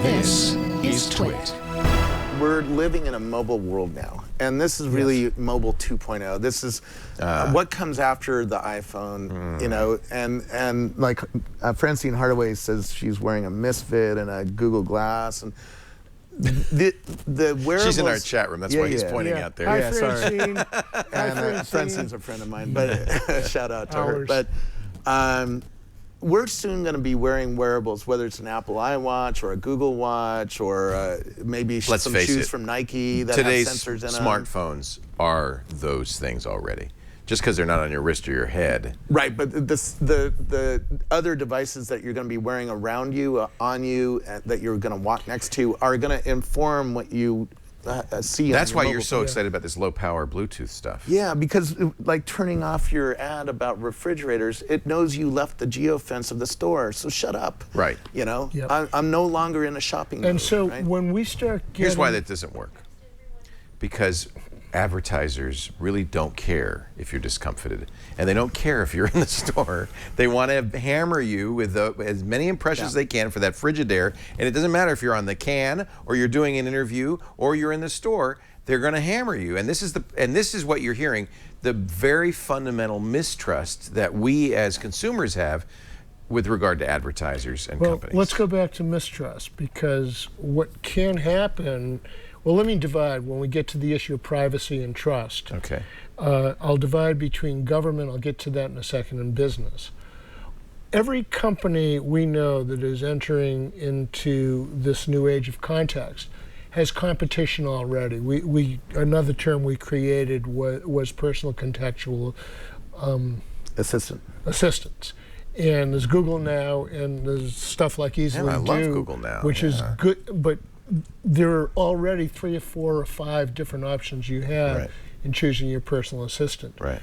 This is Twit. We're living in a mobile world now, and this is really mobile 2.0. This is what comes after the iPhone, you know, and like Francine Hardaway says she's wearing a Misfit and a Google Glass, and the wearables. She's in our chat room. That's why he's pointing out there. Hi, Francine. And Francine's a friend of mine, but shout out to her. But we're soon going to be wearing wearables, whether it's an Apple iWatch or a Google Watch or maybe some shoes from Nike that have sensors in them. Today's smartphones are those things already. Just because they're not on your wrist or your head. Right, but the other devices that you're going to be wearing around you, on you, that you're going to walk next to are going to inform what you see. That's why you're so excited about this low-power Bluetooth stuff. Yeah, because like turning off your ad about refrigerators, it knows you left the geofence of the store, so shut up. Right. You know, I'm no longer in a shopping mood. And so right? when we start getting... Here's why that doesn't work. Because advertisers really don't care if you're discomfited, and they don't care if you're in the store. They want to hammer you with as many impressions as they can for that Frigidaire, and it doesn't matter if you're on the can or you're doing an interview or you're in the store. They're going to hammer you, and this is what you're hearing: the very fundamental mistrust that we as consumers have with regard to advertisers and companies. Let's go back to mistrust, because what can happen. Well, let me divide when we get to the issue of privacy and trust. Okay. I'll divide between government, I'll get to that in a second, and business. Every company we know that is entering into this new age of context has competition already. Another term we created was personal contextual assistants. And there's Google Now, and there's stuff like Easily I Do, love Google Now, which is good, but there are already 3 or 4 or 5 different options you have in choosing your personal assistant. Right.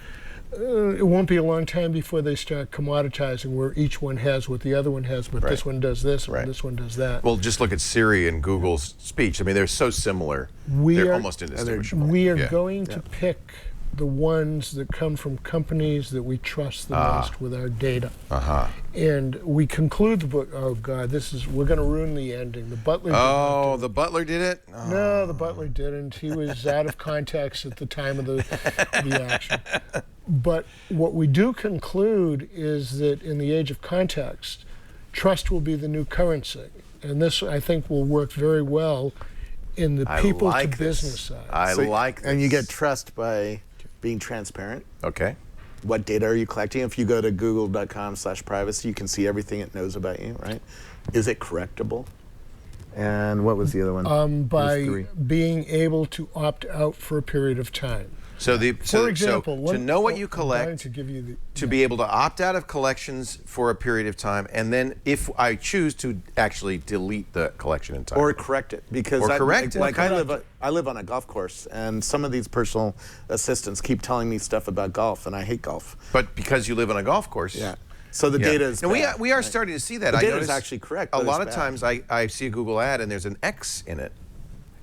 It won't be a long time before they start commoditizing where each one has what the other one has, but this one does this and this one does that. Well, just look at Siri and Google's speech. I mean, they're so similar. They're almost indistinguishable. We are going to pick the ones that come from companies that we trust the most with our data. And we conclude the book, oh God, we're going to ruin the ending. The butler did the butler did it? Oh. No, the butler didn't. He was out of context at the time of the action. But what we do conclude is that in the age of context, trust will be the new currency. And this, I think, will work very well in the people to business side. I like this. And you get trust by being transparent. Okay. What data are you collecting? If you go to google.com/privacy, you can see everything it knows about you, right? Is it correctable? And what was the other one? By being able to opt out for a period of time. So for example, to know what you collect, to be able to opt out of collections for a period of time, and then if I choose to actually delete the collection entirely. Or correct it. Because I live on a golf course, and some of these personal assistants keep telling me stuff about golf, and I hate golf. But because you live on a golf course. Yeah. So the data is bad, we are starting to see that. The data is actually correct. A lot of times I see a Google ad and there's an X in it,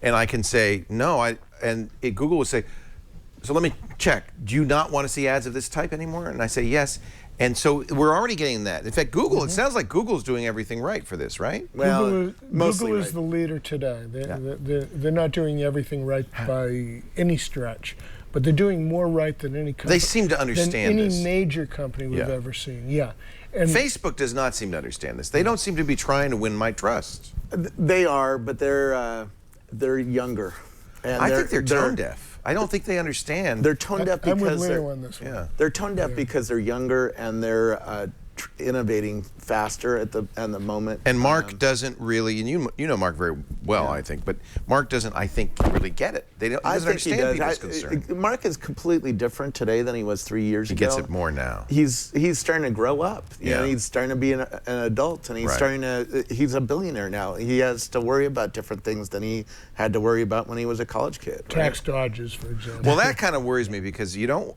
and I can say no, and Google will say, so let me check. Do you not want to see ads of this type anymore? And I say yes. And so we're already getting that. In fact, Google, it sounds like Google's doing everything right for this, right? Well, Google is the leader today. They're not doing everything right by any stretch, but they're doing more right than any company. They seem to understand than any major company we've ever seen. Yeah. And Facebook does not seem to understand this. They don't seem to be trying to win my trust. They are, but they're younger. And I think they're tone deaf. I don't think they understand. They're tone deaf because they're tone deaf because they're younger and they're innovating faster at the moment. And Mark doesn't really, and you know Mark very well, I think, but Mark doesn't, I think, really get it. He doesn't understand people's concern. Mark is completely different today than he was 3 years ago. He gets it more now. He's starting to grow up. You know, he's starting to be an adult, and he's a billionaire now. He has to worry about different things than he had to worry about when he was a college kid. Tax dodges, for example. Well, that kind of worries me because you don't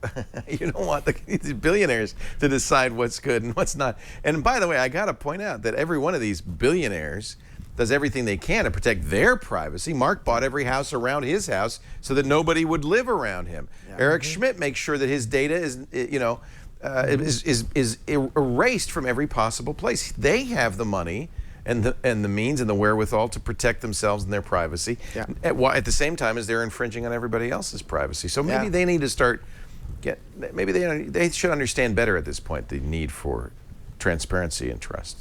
want the billionaires to decide what's good and what's not. And by the way, I got to point out that every one of these billionaires does everything they can to protect their privacy. Mark bought every house around his house so that nobody would live around him. Eric Schmidt makes sure that his data is erased from every possible place. They have the money and the means and the wherewithal to protect themselves and their privacy. Yeah. At the same time as they're infringing on everybody else's privacy. So maybe Yeah. they need to start maybe they should understand better at this point the need for transparency and trust.